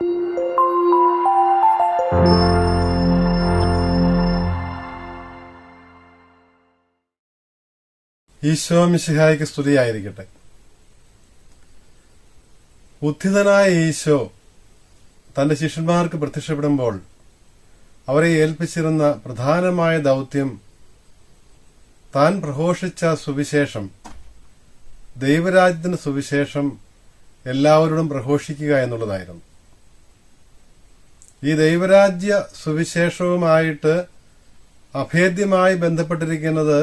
ഈശോ മിശിഹായ്ക്ക് സ്തുതിയായിരിക്കട്ടെ. ഉത്ഥിതനായ ഈശോ തന്റെ ശിഷ്യന്മാർക്ക് പ്രത്യക്ഷപ്പെടുമ്പോൾ അവരെ ഏൽപ്പിച്ചിരുന്ന പ്രധാനമായ ദൌത്യം താൻ പ്രഘോഷിച്ച സുവിശേഷം, ദൈവരാജ്യത്തിന്റെ സുവിശേഷം എല്ലാവരോടും പ്രഘോഷിക്കുക എന്നുള്ളതായിരുന്നു. ഈ ദൈവരാജ്യ സുവിശേഷവുമായിട്ട് അഭേദ്യമായി ബന്ധപ്പെട്ടിരിക്കുന്നത്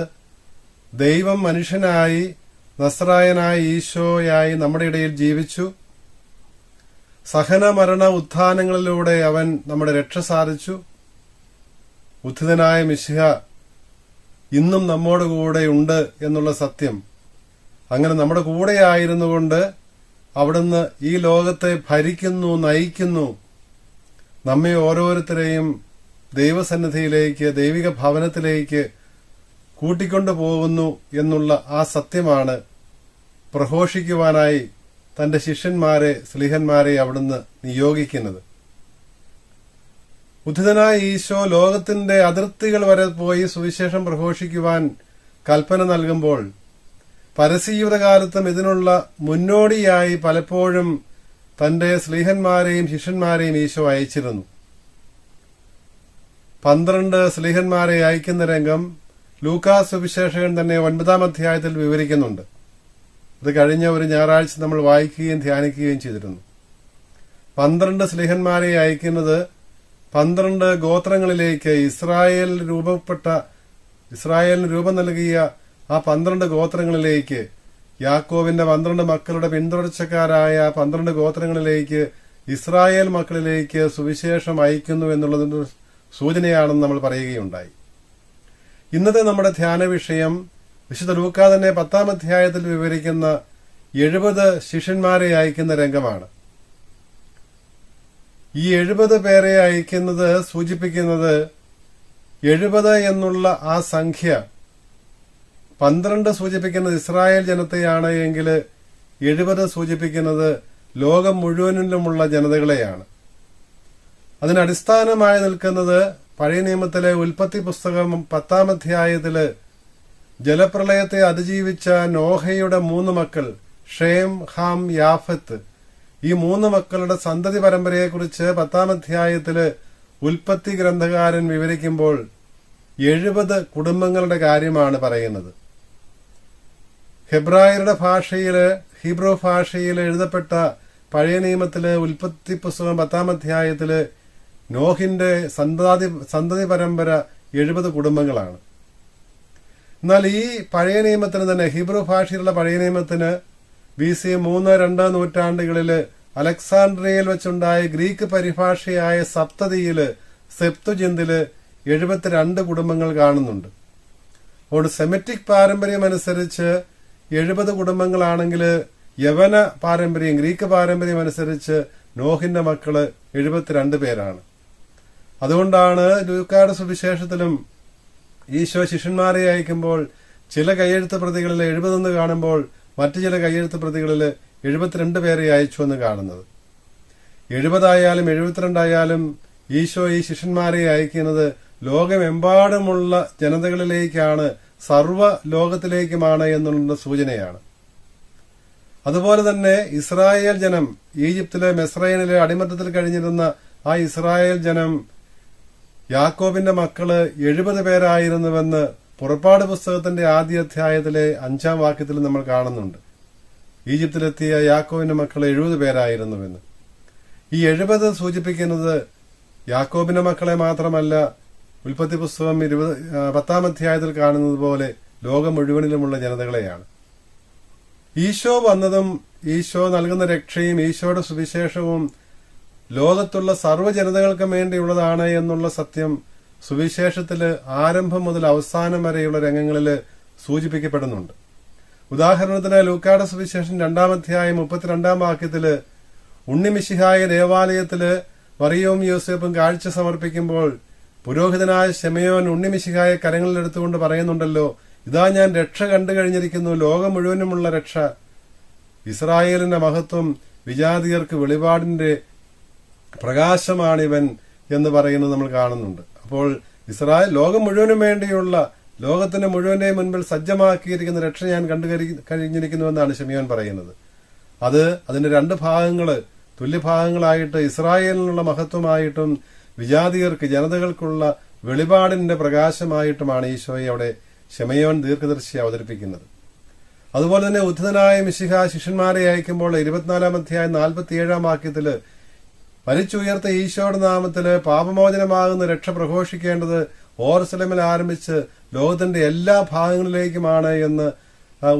ദൈവം മനുഷ്യനായി നസ്രായനായ ഈശോയായി നമ്മുടെ ഇടയിൽ ജീവിച്ചു. സഹന മരണ ഉത്ഥാനങ്ങളിലൂടെ അവൻ നമ്മുടെ രക്ഷ സാധിച്ചു. ഉത്ഥിതനായ മിശിഹ ഇന്നും നമ്മോട് കൂടെ ഉണ്ട് എന്നുള്ള സത്യം, അങ്ങനെ നമ്മുടെ കൂടെയായിരുന്നുകൊണ്ട് അവിടുന്ന് ഈ ലോകത്തെ ഭരിക്കുന്നു, നയിക്കുന്നു, നമ്മെ ഓരോരുത്തരെയും ദൈവസന്നിധിയിലേക്ക്, ദൈവിക ഭവനത്തിലേക്ക് കൂട്ടിക്കൊണ്ടു പോകുന്നു എന്നുള്ള ആ സത്യമാണ് പ്രഘോഷിക്കുവാനായി തന്റെ ശിഷ്യന്മാരെ, സ്ലീഹന്മാരെ അവിടുന്ന് നിയോഗിക്കുന്നത്. ഉദ്ധിതനായ ഈശോ ലോകത്തിന്റെ അതിർത്തികൾ വരെ പോയി സുവിശേഷം പ്രഘോഷിക്കുവാൻ കൽപ്പന നൽകുമ്പോൾ പരസ്യജീവിതകാലത്തും ഇതിനുള്ള മുന്നോടിയായി പലപ്പോഴും തന്റെ സ്ലീഹന്മാരെയും ശിഷ്യന്മാരെയും ഈശോ അയച്ചിരുന്നു. 12 സ്ലീഹന്മാരെ അയക്കുന്ന രംഗം ലൂക്കാസ് സുവിശേഷകൻ തന്നെ 9-ാം അധ്യായത്തിൽ വിവരിക്കുന്നുണ്ട്. ഇത് കഴിഞ്ഞ ഒരു ഞായറാഴ്ച നമ്മൾ വായിക്കുകയും ധ്യാനിക്കുകയും ചെയ്തിരുന്നു. 12 സ്ലീഹന്മാരെ അയക്കുന്നത് 12 ഗോത്രങ്ങളിലേക്ക്, ഇസ്രായേലിന് രൂപം നൽകിയ ആ 12 ഗോത്രങ്ങളിലേക്ക്, യാക്കോബിന്റെ 12 മക്കളുടെ പിന്തുടർച്ചക്കാരായ 12 ഗോത്രങ്ങളിലേക്ക്, ഇസ്രായേൽ മക്കളിലേക്ക് സുവിശേഷം അയക്കുന്നു എന്നുള്ളതിന്റെ സൂചനയാണെന്ന് നമ്മൾ പറയുകയുണ്ടായി. ഇന്നത്തെ നമ്മുടെ ധ്യാന വിഷയം വിശുദ്ധ ലൂക്കാ തന്നെ 10-ാം അധ്യായത്തിൽ വിവരിക്കുന്ന 70 ശിഷ്യന്മാരെ അയക്കുന്ന രംഗമാണ്. ഈ 70 പേരെ അയക്കുന്നത് സൂചിപ്പിക്കുന്നത് 70 എന്നുള്ള ആ സംഖ്യ 12 സൂചിപ്പിക്കുന്നത് ഇസ്രായേൽ ജനത്തെയാണ് എങ്കിൽ 70 സൂചിപ്പിക്കുന്നത് ലോകം മുഴുവനിലുമുള്ള ജനതകളെയാണ്. അതിനടിസ്ഥാനമായി നിൽക്കുന്നത് പഴയ നിയമത്തിലെ ഉൽപ്പത്തി പുസ്തകം 10-ാം അധ്യായത്തില് ജലപ്രളയത്തെ അതിജീവിച്ച നോഹയുടെ 3 മക്കൾ, ഷേം, ഹാം, യാഫത്ത്, ഈ 3 മക്കളുടെ സന്തതി പരമ്പരയെക്കുറിച്ച് 10-ാം അധ്യായത്തില് ഉൽപ്പത്തി ഗ്രന്ഥകാരൻ വിവരിക്കുമ്പോൾ 70 കുടുംബങ്ങളുടെ കാര്യമാണ് പറയുന്നത്. ഹെബ്രായരുടെ ഭാഷയില്, ഹീബ്രു ഭാഷയിൽ എഴുതപ്പെട്ട പഴയ നിയമത്തില് ഉൽപ്പത്തി പുസ്തകം 10-ാം അധ്യായത്തില് നോഹിന്റെ സന്തതി പരമ്പര 70 കുടുംബങ്ങളാണ്. എന്നാൽ ഈ പഴയ നിയമത്തിന് തന്നെ, ഹീബ്രു ഭാഷയിലുള്ള പഴയ നിയമത്തിന് BC 3-2 നൂറ്റാണ്ടുകളില് അലക്സാണ്ട്രിയയിൽ വെച്ചുണ്ടായ ഗ്രീക്ക് പരിഭാഷയായ സപ്തതിയില്, സെപ്തുജിന്തില് 72 കുടുംബങ്ങൾ കാണുന്നുണ്ട്. അതുകൊണ്ട് സെമിറ്റിക് പാരമ്പര്യം അനുസരിച്ച് 70 കുടുംബങ്ങളാണെങ്കിൽ യവന പാരമ്പര്യം, ഗ്രീക്ക് പാരമ്പര്യം അനുസരിച്ച് നോഹിന്റെ മക്കള് 72 പേരാണ്. അതുകൊണ്ടാണ് ലൂക്കായുടെ സുവിശേഷത്തിലും ഈശോ ശിഷ്യന്മാരെ അയക്കുമ്പോൾ ചില കയ്യെഴുത്ത് പ്രതികളിൽ 70 കാണുമ്പോൾ മറ്റു ചില കയ്യെഴുത്ത് പ്രതികളിൽ 72 പേരെ അയച്ചു എന്ന് കാണുന്നത്. 70 ആയാലും 72 ആയാലും ഈശോ ഈ ശിഷ്യന്മാരെ അയക്കുന്നത് ലോകമെമ്പാടുമുള്ള ജനതകളിലേക്കാണ്, സർവ്വ ലോകത്തിലേക്കുമാണ് എന്നുള്ള സൂചനയാണ്. അതുപോലെ തന്നെ ഇസ്രായേൽ ജനം, ഈജിപ്തിലെ മെസ്രയനിലെ അടിമത്തത്തിൽ കഴിഞ്ഞിരുന്ന ആ ഇസ്രായേൽ ജനം, യാക്കോബിന്റെ മക്കള് 70 പേരായിരുന്നുവെന്ന് പുറപ്പാട് പുസ്തകത്തിന്റെ ആദ്യ അധ്യായത്തിലെ 5-ാം വാക്യത്തിൽ നമ്മൾ കാണുന്നുണ്ട്. ഈജിപ്തിലെത്തിയ യാക്കോബിന്റെ മക്കൾ 70 പേരായിരുന്നുവെന്ന്. ഈ 70 സൂചിപ്പിക്കുന്നത് യാക്കോബിന്റെ മക്കളെ മാത്രമല്ല, ഉൽപ്പത്തി പുസ്തകം 10-ാം അധ്യായത്തിൽ കാണുന്നത് പോലെ ലോകം മുഴുവനിലുമുള്ള ജനതകളെയാണ്. ഈശോ വന്നതും ഈശോ നൽകുന്ന രക്ഷയും ഈശോയുടെ സുവിശേഷവും ലോകത്തുള്ള സർവ്വജനതകൾക്കും വേണ്ടിയുള്ളതാണ് എന്നുള്ള സത്യം സുവിശേഷത്തില് ആരംഭം മുതൽ അവസാനം വരെയുള്ള രംഗങ്ങളിൽ സൂചിപ്പിക്കപ്പെടുന്നുണ്ട്. ഉദാഹരണത്തിന് ലൂക്കായുടെ സുവിശേഷം 2-ാം അധ്യായം 32-ാം വാക്യത്തില് ഉണ്ണിമിശിഹായ ദേവാലയത്തില് മറിയവും യോസേപ്പും കാഴ്ച സമർപ്പിക്കുമ്പോൾ പുരോഹിതനായ ശെമയോൻ ഉണ്ണിമിശിഹായെ കരങ്ങളിലെടുത്തുകൊണ്ട് പറയുന്നുണ്ടല്ലോ, ഇതാ ഞാൻ രക്ഷ കണ്ടു കഴിഞ്ഞിരിക്കുന്നു, ലോകം മുഴുവനുമുള്ള രക്ഷ, ഇസ്രായേലിന്റെ മഹത്വം വിജാതിയർക്ക് വെളിപാടിന്റെ പ്രകാശമാണിവൻ എന്ന് പറയുന്നത് നമ്മൾ കാണുന്നുണ്ട്. അപ്പോൾ ഇസ്രായേൽ ലോകം മുഴുവനും വേണ്ടിയുള്ള, ലോകത്തിന്റെ മുഴുവന്റെയും മുൻപിൽ സജ്ജമാക്കിയിരിക്കുന്ന രക്ഷ ഞാൻ കഴിഞ്ഞിരിക്കുന്നുവെന്നാണ് ശിമിയോൻ പറയുന്നത്. അതിന്റെ രണ്ട് ഭാഗങ്ങള് തുല്യഭാഗങ്ങളായിട്ട് ഇസ്രായേലിനുള്ള മഹത്വമായിട്ടും വിജാതിയർക്ക്, ജനതകൾക്കുള്ള വെളിപാടിന്റെ പ്രകാശമായിട്ടുമാണ് ഈശോയെ അവിടെ ശിമയോൻ ദീർഘദർശി അവതരിപ്പിക്കുന്നത്. അതുപോലെ തന്നെ ഉദ്ധിതനായ മിശിഹ ശിഷ്യന്മാരെ അയക്കുമ്പോൾ 24 അധ്യായം 47 വാക്യത്തില് മരിച്ചുയർത്ത ഈശോയുടെ നാമത്തില് പാപമോചനമാകുന്ന രക്ഷ പ്രഘോഷിക്കേണ്ടത് ഓർസലമിൽ ആരംഭിച്ച് ലോകത്തിന്റെ എല്ലാ ഭാഗങ്ങളിലേക്കുമാണ് എന്ന്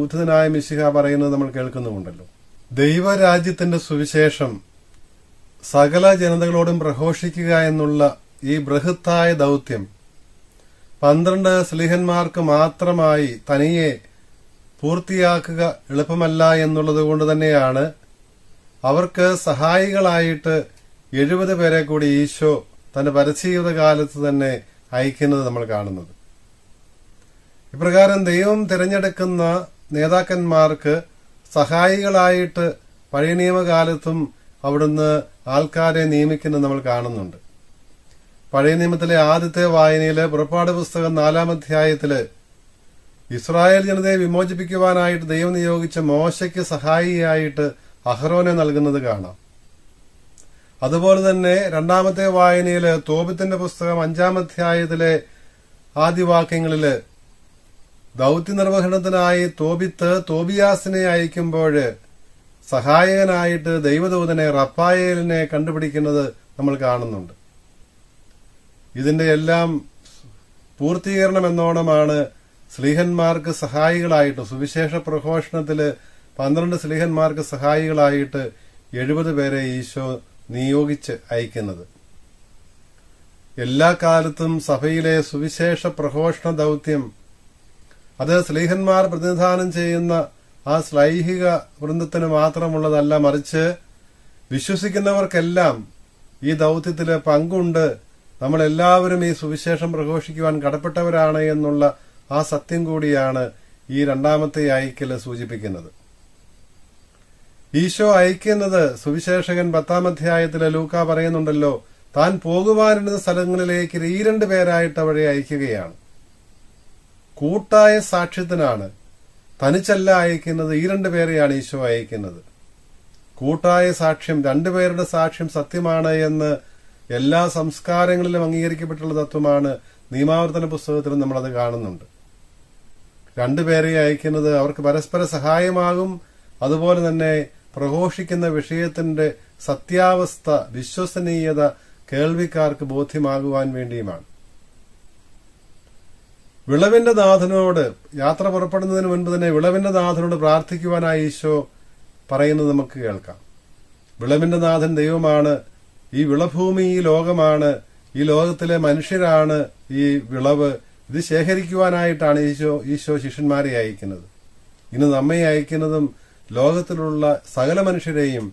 ഉദ്ധിതനായ മിശിഹ പറയുന്നത് നമ്മൾ കേൾക്കുന്നുമുണ്ടല്ലോ. ദൈവരാജ്യത്തിന്റെ സുവിശേഷം സകല ജനതകളോടും പ്രഘോഷിക്കുക എന്നുള്ള ഈ ബൃഹത്തായ ദൗത്യം 12 സ്ലീഹന്മാർക്ക് മാത്രമായി തനിയെ പൂർത്തിയാക്കുക എളുപ്പമല്ല എന്നുള്ളത് കൊണ്ട് തന്നെയാണ് അവർക്ക് സഹായികളായിട്ട് 70 പേരെ കൂടി ഈശോ തന്റെ പരസ്യജീവിത കാലത്ത് തന്നെ അയക്കുന്നത് നമ്മൾ കാണുന്നത്. ഇപ്രകാരം ദൈവം തിരഞ്ഞെടുക്കുന്ന നേതാക്കന്മാർക്ക് സഹായികളായിട്ട് പഴയ നിയമകാലത്തും അവിടുന്ന് ആൾക്കാരെ നിയമിക്കുന്നത് നമ്മൾ കാണുന്നുണ്ട്. പഴയ നിയമത്തിലെ ആദ്യത്തെ വായനയില് പുറപ്പാട് പുസ്തകം 4 അധ്യായത്തില് ഇസ്രായേൽ ജനതയെ വിമോചിപ്പിക്കുവാനായിട്ട് ദൈവം നിയോഗിച്ച മോശയ്ക്ക് സഹായിയായിട്ട് അഹ്റോനെ നൽകുന്നത് കാണാം. അതുപോലെ തന്നെ 2ാമത്തെ വായനയില് തോബിത്തിന്റെ പുസ്തകം 5 അധ്യായത്തിലെ ആദ്യവാക്യങ്ങളില് ദൗത്യ നിർവഹണത്തിനായി തോബിയാസിനെ അയക്കുമ്പോൾ സഹായകനായിട്ട് ദൈവദൂതനെ റഫായേലിനെ കണ്ടുപിടിക്കുന്നത് നമ്മൾ കാണുന്നുണ്ട്. ഇതിന്റെ എല്ലാം പൂർത്തീകരണം എന്നോണമാണ് സ്ലീഹന്മാർക്ക് സഹായികളായിട്ട്, സുവിശേഷ പ്രഘോഷണത്തില് 12 സ്ലീഹന്മാർക്ക് സഹായികളായിട്ട് 70 പേരെ ഈശോ നിയോഗിച്ച് അയക്കുന്നത്. എല്ലാ കാലത്തും സഭയിലെ സുവിശേഷ പ്രഘോഷണ ദൗത്യം അത് സ്ലീഹന്മാർ പ്രതിനിധാനം ചെയ്യുന്ന ആ ശ്ലൈഹിക വൃന്ദത്തിന് മാത്രമുള്ളതല്ല, മറിച്ച് വിശ്വസിക്കുന്നവർക്കെല്ലാം ഈ ദൗത്യത്തില് പങ്കുണ്ട്. നമ്മളെല്ലാവരും ഈ സുവിശേഷം പ്രഘോഷിക്കുവാൻ കടപ്പെട്ടവരാണ് എന്നുള്ള ആ സത്യം കൂടിയാണ് ഈ 2ാമത്തെ അയക്കല് സൂചിപ്പിക്കുന്നത്. ഈശോ അയക്കുന്നത് സുവിശേഷകൻ 10 അധ്യായത്തിലെ ലൂക്ക പറയുന്നുണ്ടല്ലോ, താൻ പോകുവാനിരുന്ന സ്ഥലങ്ങളിലേക്ക് 2 പേരായിട്ട് അവരെ അയക്കുകയാണ്. കൂട്ടായ സാക്ഷ്യത്തിനാണ്, തനിച്ചല്ല അയക്കുന്നത്. 2 പേരെയാണ് ഈശോ അയക്കുന്നത്. കൂട്ടായ സാക്ഷ്യം, 2 പേരുടെ സാക്ഷ്യം സത്യമാണ് എന്ന് എല്ലാ സംസ്കാരങ്ങളിലും അംഗീകരിക്കപ്പെട്ടുള്ള തത്വമാണ്. നിയമാവർത്തന പുസ്തകത്തിലും നമ്മളത് കാണുന്നുണ്ട്. 2 പേരെ അയക്കുന്നത് അവർക്ക് പരസ്പര സഹായമാകും. അതുപോലെ തന്നെ പ്രഘോഷിക്കുന്ന വിഷയത്തിന്റെ സത്യാവസ്ഥ, വിശ്വസനീയത കേൾവിക്കാർക്ക് ബോധ്യമാകുവാൻ വേണ്ടിയുമാണ്. വിളവിന്റെ നാഥനോട് യാത്ര പുറപ്പെടുന്നതിന് മുൻപ് തന്നെ വിളവിന്റെ നാഥനോട് പ്രാർത്ഥിക്കുവാനായി ഈശോ പറയുന്നത് നമുക്ക് കേൾക്കാം. വിളവിന്റെ നാഥൻ ദൈവമാണ്. ഈ വിളഭൂമി ഈ ലോകമാണ്. ഈ ലോകത്തിലെ മനുഷ്യരാണ് ഈ വിളവ്. ഇത് ശേഖരിക്കുവാനായിട്ടാണ് ഈശോ ശിഷ്യന്മാരെ അയക്കുന്നത്. ഇന്ന് നമ്മെ അയക്കുന്നതും ലോകത്തിലുള്ള സകല മനുഷ്യരെയും,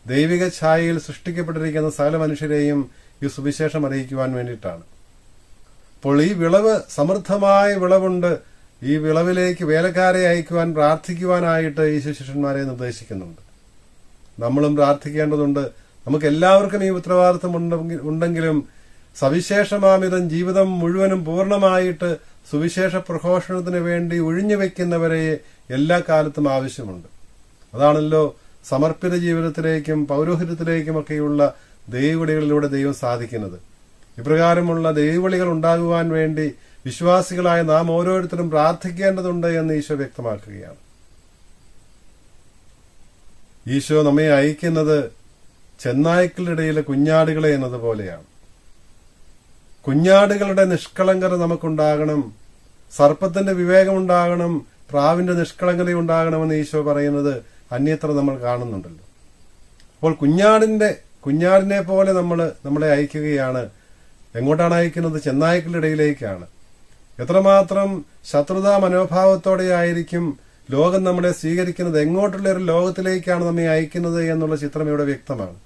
ദൈവിക ഛായയിൽ സൃഷ്ടിക്കപ്പെട്ടിരിക്കുന്ന സകല മനുഷ്യരെയും ഈ സുവിശേഷം അറിയിക്കുവാൻ വേണ്ടിയിട്ടാണ്. അപ്പോൾ ഈ വിളവ്, സമൃദ്ധമായ വിളവുണ്ട്. ഈ വിളവിലേക്ക് വേലക്കാരെ അയക്കുവാൻ, പ്രാർത്ഥിക്കുവാനായിട്ട് ഈശോ ശിഷ്യന്മാരെ നിർദ്ദേശിക്കുന്നുണ്ട്. നമ്മളും പ്രാർത്ഥിക്കേണ്ടതുണ്ട്. നമുക്ക് എല്ലാവർക്കും ഈ ഉത്തരവാദിത്വം ഉണ്ടെങ്കിലും സവിശേഷമാമിതം ജീവിതം മുഴുവനും പൂർണ്ണമായിട്ട് സുവിശേഷ പ്രഘോഷണത്തിന് വേണ്ടി ഒഴിഞ്ഞുവെക്കുന്നവരെ എല്ലാ കാലത്തും ആവശ്യമുണ്ട്. അതാണല്ലോ സമർപ്പിത ജീവിതത്തിലേക്കും പൗരോഹിത്യത്തിലേക്കുമൊക്കെയുള്ള ദൈവവിളികളിലൂടെ ദൈവം സാധിക്കുന്നത്. ഇപ്രകാരമുള്ള ദൈവവിളികൾ ഉണ്ടാകുവാൻ വേണ്ടി വിശ്വാസികളായ നാം ഓരോരുത്തരും പ്രാർത്ഥിക്കേണ്ടതുണ്ട് എന്ന് ഈശോ വ്യക്തമാക്കുകയാണ്. ഈശോ നമ്മെ അയക്കുന്നത് ചെന്നായ്ക്കളുടെ കുഞ്ഞാടുകളെ എന്നതുപോലെയാണ്. കുഞ്ഞാടുകളുടെ നിഷ്കളങ്കത നമുക്കുണ്ടാകണം, സർപ്പത്തിന്റെ വിവേകമുണ്ടാകണം, പ്രാവിന്റെ നിഷ്കളങ്കതയുണ്ടാകണമെന്ന് ഈശോ പറയുന്നത് അന്യത്ര നമ്മൾ കാണുന്നുണ്ടല്ലോ. അപ്പോൾ കുഞ്ഞാടിനെ പോലെ നമ്മളെ അയക്കുകയാണ്. എങ്ങോട്ടാണ് അയക്കുന്നത്? ചെന്നായ്ക്കളുടെ ഇടയിലേക്കാണ്. എത്രമാത്രം ശത്രുതാ മനോഭാവത്തോടെ ആയിരിക്കും ലോകം നമ്മളെ സ്വീകരിക്കുന്നത്, എങ്ങോട്ടുള്ള ഒരു ലോകത്തിലേക്കാണ് നമ്മെ അയക്കുന്നത് എന്നുള്ള ചിത്രം ഇവിടെ വ്യക്തമാണ്.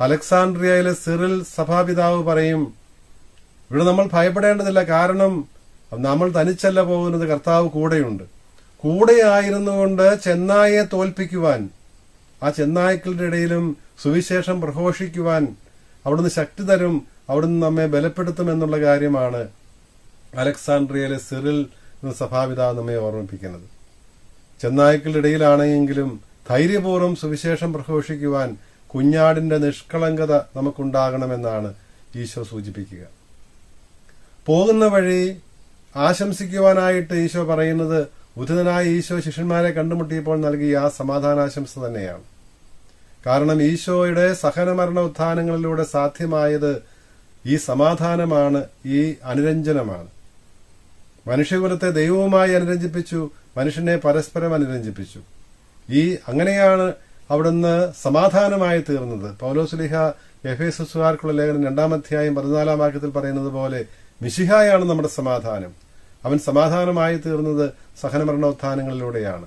അലക്സാണ്ട്രിയയിലെ സിറിൽ സഭാപിതാവ് പറയും, ഇവിടെ നമ്മൾ ഭയപ്പെടേണ്ടതില്ല, കാരണം നമ്മൾ തനിച്ചല്ല പോകുന്നത്, കർത്താവ് കൂടെയുണ്ട്. കൂടെ ആയിരുന്നുകൊണ്ട് ചെന്നായെ തോൽപ്പിക്കുവാൻ, ആ ചെന്നായ്ക്കളുടെ ഇടയിലും സുവിശേഷം പ്രഘോഷിക്കുവാൻ അവിടുന്ന് ശക്തി തരും, അവിടുന്ന് നമ്മെ ബലപ്പെടുത്തും എന്നുള്ള കാര്യമാണ് അലക്സാണ്ട്രിയയിലെ സിറിൽ എന്ന സഭാപിതാവ് നമ്മെ ഓർമ്മിപ്പിക്കുന്നത്. ചെന്നായ്ക്കളുടെ ഇടയിലാണെങ്കിലും ധൈര്യപൂർവ്വം സുവിശേഷം പ്രഘോഷിക്കുവാൻ കുഞ്ഞാടിന്റെ നിഷ്കളങ്കത നമുക്കുണ്ടാകണമെന്നാണ് ഈശോ സൂചിപ്പിക്കുക. പോകുന്ന വഴി ആശംസിക്കുവാനായിട്ട് ഈശോ പറയുന്നത് ഉദിതനായ ഈശോ ശിഷ്യന്മാരെ കണ്ടുമുട്ടിയപ്പോൾ നൽകിയ ആ സമാധാനാശംസ തന്നെയാണ്. കാരണം ഈശോയുടെ സഹനമരണ ഉത്ഥാനങ്ങളിലൂടെ സാധ്യമായത് ഈ സമാധാനമാണ്, ഈ അനുരഞ്ജനമാണ്. മനുഷ്യകുലത്തെ ദൈവവുമായി അനുരഞ്ജിപ്പിച്ചു, മനുഷ്യനെ പരസ്പരം അനുരഞ്ജിപ്പിച്ചു. അങ്ങനെയാണ് അവിടുന്ന് സമാധാനമായി തീർന്നത്. പൗലോസ്ലീഹ എഫേസുകാർക്കുള്ള ലേഖനം 2-ാം അധ്യായം 14-ാം വാക്യത്തിൽ പറയുന്നത് പോലെ മിശിഹായാണ് നമ്മുടെ സമാധാനം. അവൻ സമാധാനമായി തീർന്നത് സഹനമരണോത്ഥാനങ്ങളിലൂടെയാണ്.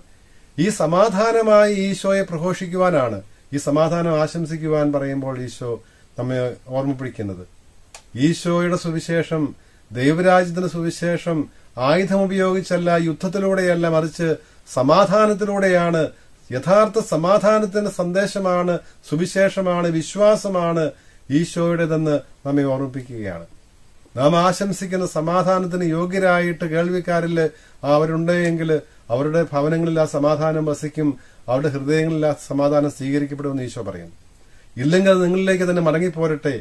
ഈ സമാധാനമായി ഈശോയെ പ്രഘോഷിക്കുവാനാണ്, ഈ സമാധാനം ആശംസിക്കുവാൻ പറയുമ്പോൾ ഈശോ നമ്മെ ഓർമ്മിപ്പിക്കുന്നത്. ഈശോയുടെ സുവിശേഷം, ദൈവരാജ്യത്തിന്റെ സുവിശേഷം ആയുധമുപയോഗിച്ചല്ല, യുദ്ധത്തിലൂടെയല്ല, മറിച്ച് സമാധാനത്തിലൂടെയാണ്. യഥാർത്ഥ സമാധാനത്തിന്റെ സന്ദേശമാണ്, സുവിശേഷമാണ്, വിശ്വാസമാണ് ഈശോയുടേതെന്ന് നമ്മെ ഓർമ്മിപ്പിക്കുകയാണ്. നാം ആശംസിക്കുന്ന സമാധാനത്തിന് യോഗ്യരായിട്ട് കേൾവിക്കാരിൽ അവരുണ്ടെങ്കിൽ അവരുടെ ഭവനങ്ങളിൽ ആ സമാധാനം വസിക്കും, അവരുടെ ഹൃദയങ്ങളിൽ ആ സമാധാനം സ്വീകരിക്കപ്പെടുമെന്ന് ഈശോ പറയുന്നു. ഇല്ലെങ്കിൽ അത് നിങ്ങളിലേക്ക് തന്നെ മടങ്ങിപ്പോരട്ടെ.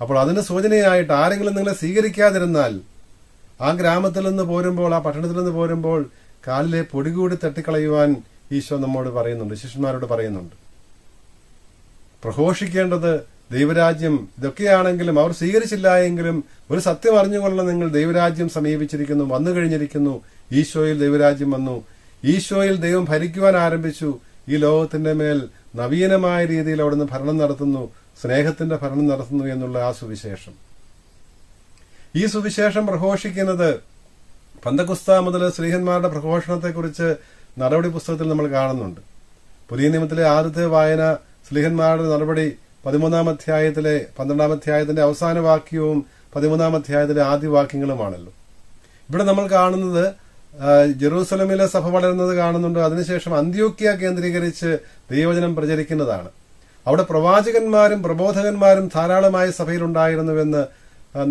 അപ്പോൾ അതിന് സൂചനയായിട്ട് ആരെങ്കിലും നിങ്ങളെ സ്വീകരിക്കാതിരുന്നാൽ ആ ഗ്രാമത്തിൽ നിന്ന് പോരുമ്പോൾ, ആ പട്ടണത്തിൽ നിന്ന് പോരുമ്പോൾ കാലിലെ പൊടികൂടി തട്ടിക്കളയുവാൻ ഈശോ നമ്മോട് പറയുന്നുണ്ട്, ശിഷ്യന്മാരോട് പറയുന്നുണ്ട്. പ്രഘോഷിക്കേണ്ടത് ദൈവരാജ്യം. ഇതൊക്കെയാണെങ്കിലും അവർ സ്വീകരിച്ചില്ല എങ്കിലും ഒരു സത്യം അറിഞ്ഞുകൊള്ളണം, നിങ്ങൾ ദൈവരാജ്യം സമീപിച്ചിരിക്കുന്നു, വന്നു കഴിഞ്ഞിരിക്കുന്നു. ഈശോയിൽ ദൈവരാജ്യം വന്നു, ഈശോയിൽ ദൈവം ഭരിക്കുവാൻ ആരംഭിച്ചു. ഈ ലോകത്തിന്റെ മേൽ നവീനമായ രീതിയിൽ അവിടുന്ന് ഭരണം നടത്തുന്നു, സ്നേഹത്തിന്റെ ഭരണം നടത്തുന്നു എന്നുള്ള ആ സുവിശേഷം. ഈ സുവിശേഷം പ്രഘോഷിക്കുന്നത് പന്തക്കുസ്ത മുതൽ ശ്ലീഹന്മാരുടെ പ്രഘോഷണത്തെക്കുറിച്ച് നടപടി പുസ്തകത്തിൽ നമ്മൾ കാണുന്നുണ്ട്. പുതിയ നിയമത്തിലെ ആദ്യത്തെ വായന ശ്ലീഹന്മാരുടെ നടപടി 13-ാം അധ്യായത്തിലെ 12-ാം അധ്യായത്തിന്റെ അവസാന വാക്യവും 13-ാം അധ്യായത്തിലെ ആദ്യ വാക്യങ്ങളുമാണല്ലോ. ഇവിടെ നമ്മൾ കാണുന്നത് ജെറൂസലമിലെ സഭ വളരുന്നത് കാണുന്നുണ്ട്. അതിനുശേഷം അന്ത്യോക്യ കേന്ദ്രീകരിച്ച് ദൈവവചനം പ്രചരിക്കുന്നതാണ്. അവിടെ പ്രവാചകന്മാരും പ്രബോധകന്മാരും ധാരാളമായി സഭയിലുണ്ടായിരുന്നുവെന്ന്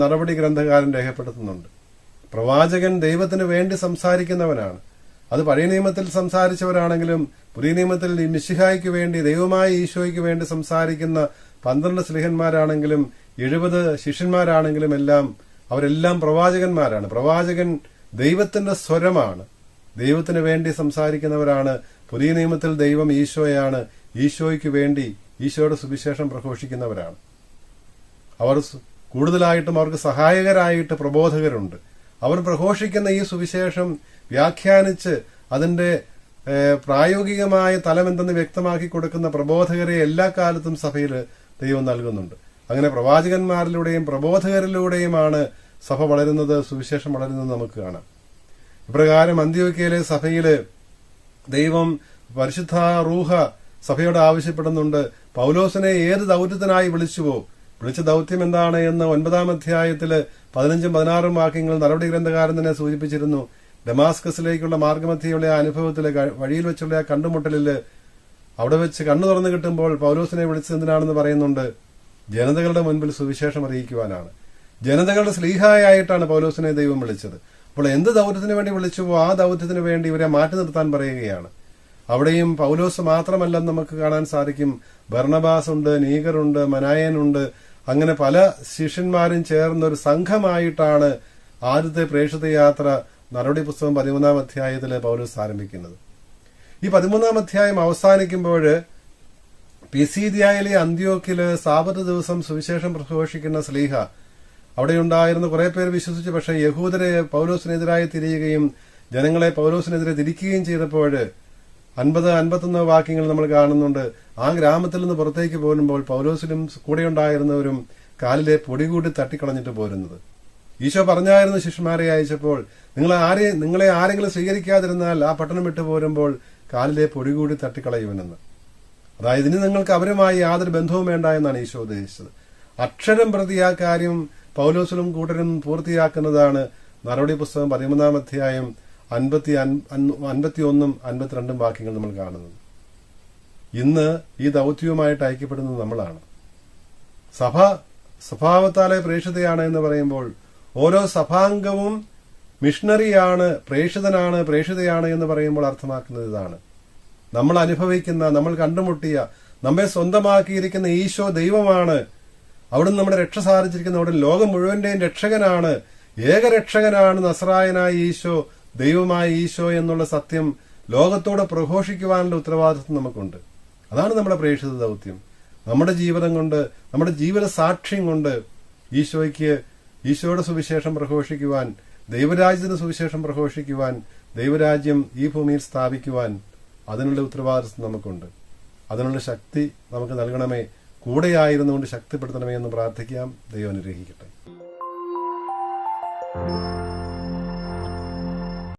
നടപടി ഗ്രന്ഥകാരൻ രേഖപ്പെടുത്തുന്നുണ്ട്. പ്രവാചകൻ ദൈവത്തിന് വേണ്ടി സംസാരിക്കുന്നവനാണ്. അത് പഴയ നിയമത്തിൽ സംസാരിച്ചവരാണെങ്കിലും പുതിയ നിയമത്തിൽ മിശിഹായ്ക്ക് വേണ്ടി, ദൈവമായ ഈശോയ്ക്ക് വേണ്ടി സംസാരിക്കുന്ന 12 സ്ലീഹന്മാരാണെങ്കിലും 70 ശിഷ്യന്മാരാണെങ്കിലും അവരെല്ലാം പ്രവാചകന്മാരാണ്. പ്രവാചകൻ ദൈവത്തിന്റെ സ്വരമാണ്, ദൈവത്തിന് വേണ്ടി സംസാരിക്കുന്നവരാണ്. പുതിയ നിയമത്തിൽ ദൈവം ഈശോയാണ്, ഈശോയ്ക്ക് വേണ്ടി ഈശോയുടെ സുവിശേഷം പ്രഘോഷിക്കുന്നവരാണ്. അവർ കൂടുതലായിട്ടും അവർക്ക് സഹായകരായിട്ട് പ്രബോധകരുണ്ട്. അവർ പ്രഘോഷിക്കുന്ന ഈ സുവിശേഷം വ്യാഖ്യാനിച്ച് അതിന്റെ പ്രായോഗികമായ തലമെന്തെന്ന് വ്യക്തമാക്കി കൊടുക്കുന്ന പ്രബോധകരെ എല്ലാ കാലത്തും സഭയിൽ ദൈവം നൽകുന്നുണ്ട്. അങ്ങനെ പ്രവാചകന്മാരിലൂടെയും പ്രബോധകരിലൂടെയുമാണ് സഭ വളരുന്നത്, സുവിശേഷം വളരുന്നത് നമുക്ക് കാണാം. ഇപ്രകാരം അന്ത്യോക്യയിലെ സഭയില് ദൈവം പരിശുദ്ധ റൂഹ സഭയോട് ആവശ്യപ്പെടുന്നുണ്ട്. പൗലോസിനെ ഏത് ദൌത്യത്തിനായി വിളിച്ചുവോ, വിളിച്ച ദൌത്യം എന്താണ് എന്ന് 9-ാം അധ്യായത്തില് 15-ഉം 16-ഉം വാക്യങ്ങൾ നടപടി ഗ്രന്ഥകാരൻ തന്നെ സൂചിപ്പിച്ചിരുന്നു. ഡമാസ്കസിലേക്കുള്ള മാർഗമധ്യയുള്ള അനുഭവത്തില്, വഴിയിൽ വെച്ചുള്ള ആ കണ്ടുമുട്ടലില് അവിടെ വെച്ച് കണ്ണു തുറന്നു കിട്ടുമ്പോൾ പൗലോസിനെ വിളിച്ചത് എന്തിനാണെന്ന് പറയുന്നുണ്ട്. ജനതകളുടെ മുൻപിൽ സുവിശേഷം അറിയിക്കുവാനാണ്. ജനതകളുടെ സ്ലീഹായായിട്ടാണ് പൗലോസിനെ ദൈവം വിളിച്ചത്. അപ്പോൾ എന്ത് ദൌത്യത്തിന് വേണ്ടി വിളിച്ചുവോ ആ ദൌത്യത്തിന് വേണ്ടി ഇവരെ മാറ്റി നിർത്താൻ പറയുകയാണ്. അവിടെയും പൗലോസ് മാത്രമല്ലെന്ന് നമുക്ക് കാണാൻ സാധിക്കും. ബർണബാസ് ഉണ്ട്, നീഗറുണ്ട്, മനായനുണ്ട്. അങ്ങനെ പല ശിഷ്യന്മാരും ചേർന്ന ഒരു സംഘമായിട്ടാണ് ആദ്യത്തെ പ്രേക്ഷിത യാത്ര നടപടി പുസ്തകം 13-ാം അധ്യായത്തില് പൗലോസ് ആരംഭിക്കുന്നത്. ഈ 13-ാം അധ്യായം അവസാനിക്കുമ്പോൾ പിസീദിയയിലെ അന്ത്യോക്യയില് സാബത്ത് ദിവസം സുവിശേഷം പ്രഘോഷിക്കുന്ന സ്ലീഹ അവിടെയുണ്ടായിരുന്ന കുറെ പേർ വിശ്വസിച്ചു. പക്ഷേ യഹൂദരെ പൗലോസിനെതിരായി തിരിയുകയും ജനങ്ങളെ പൗലോസിനെതിരെ തിരിക്കുകയും ചെയ്തപ്പോൾ 50-51 വാക്യങ്ങൾ നമ്മൾ കാണുന്നുണ്ട്. ആ ഗ്രാമത്തിൽ നിന്ന് പുറത്തേക്ക് പോരുമ്പോൾ പൗലോസിലും കൂടെയുണ്ടായിരുന്നവരും കാലിലെ പൊടികൂടി തട്ടിക്കളഞ്ഞിട്ട് പോരുന്നത്. ഈശോ പറഞ്ഞായിരുന്നു ശിഷ്യന്മാരെ അയച്ചപ്പോൾ, നിങ്ങളെ ആരെങ്കിലും സ്വീകരിക്കാതിരുന്നാൽ ആ പട്ടണം വിട്ടു പോരുമ്പോൾ കാലിലെ പൊടികൂടി തട്ടിക്കളയുമെന്ന്. അതായത് ഇനി നിങ്ങൾക്ക് അവരുമായി യാതൊരു ബന്ധവും വേണ്ട എന്നാണ് ഈശോ ഉദ്ദേശിച്ചത്. അക്ഷരം പ്രതി ആ കാര്യം പൗലോസിലും കൂട്ടരും പൂർത്തിയാക്കുന്നതാണ് നടപടി പുസ്തകം 13-ാം അധ്യായം 51-ഉം 52-ഉം വാക്യങ്ങൾ നമ്മൾ കാണുന്നത്. ഇന്ന് ഈ ദൗത്യവുമായിട്ട് ഐക്യപ്പെടുന്നത് നമ്മളാണ്. സഭ സ്വഭാവത്താലെ പ്രേക്ഷിതയാണ് എന്ന് പറയുമ്പോൾ ഓരോ സഭാംഗവും മിഷണറിയാണ്, പ്രേക്ഷിതനാണ്, പ്രേക്ഷിതയാണ് എന്ന് പറയുമ്പോൾ അർത്ഥമാക്കുന്നത് ഇതാണ്. നമ്മൾ അനുഭവിക്കുന്ന, നമ്മൾ കണ്ടുമുട്ടിയ, നമ്മെ സ്വന്തമാക്കിയിരിക്കുന്ന ഈശോ ദൈവമാണ്. അവിടുന്ന് നമ്മുടെ രക്ഷ സാധിച്ചിരിക്കുന്ന, അവിടെ ലോകം മുഴുവന്റെയും രക്ഷകനാണ്, ഏകരക്ഷകനാണ് നസറായനായ ഈശോ, ദൈവമായ ഈശോ എന്നുള്ള സത്യം ലോകത്തോട് പ്രഘോഷിക്കുവാനുള്ള ഉത്തരവാദിത്വം നമുക്കുണ്ട്. അതാണ് നമ്മുടെ പ്രേക്ഷിത ദൗത്യം. നമ്മുടെ ജീവിതം കൊണ്ട്, നമ്മുടെ ജീവിത സാക്ഷ്യം കൊണ്ട് ഈശോയുടെ സുവിശേഷം പ്രഘോഷിക്കുവാൻ, ദൈവരാജ്യത്തിന് സുവിശേഷം പ്രഘോഷിക്കുവാൻ, ദൈവരാജ്യം ഈ ഭൂമിയിൽ സ്ഥാപിക്കുവാൻ അതിനുള്ള ഉത്തരവാദിത്വം നമുക്കുണ്ട്. അതിനുള്ള ശക്തി നമുക്ക് നൽകണമേ, കൂടെയായിരുന്നുകൊണ്ട് ശക്തിപ്പെടുത്തണമേ എന്ന് പ്രാർത്ഥിക്കാം. ദൈവം അനുഗ്രഹിക്കട്ടെ.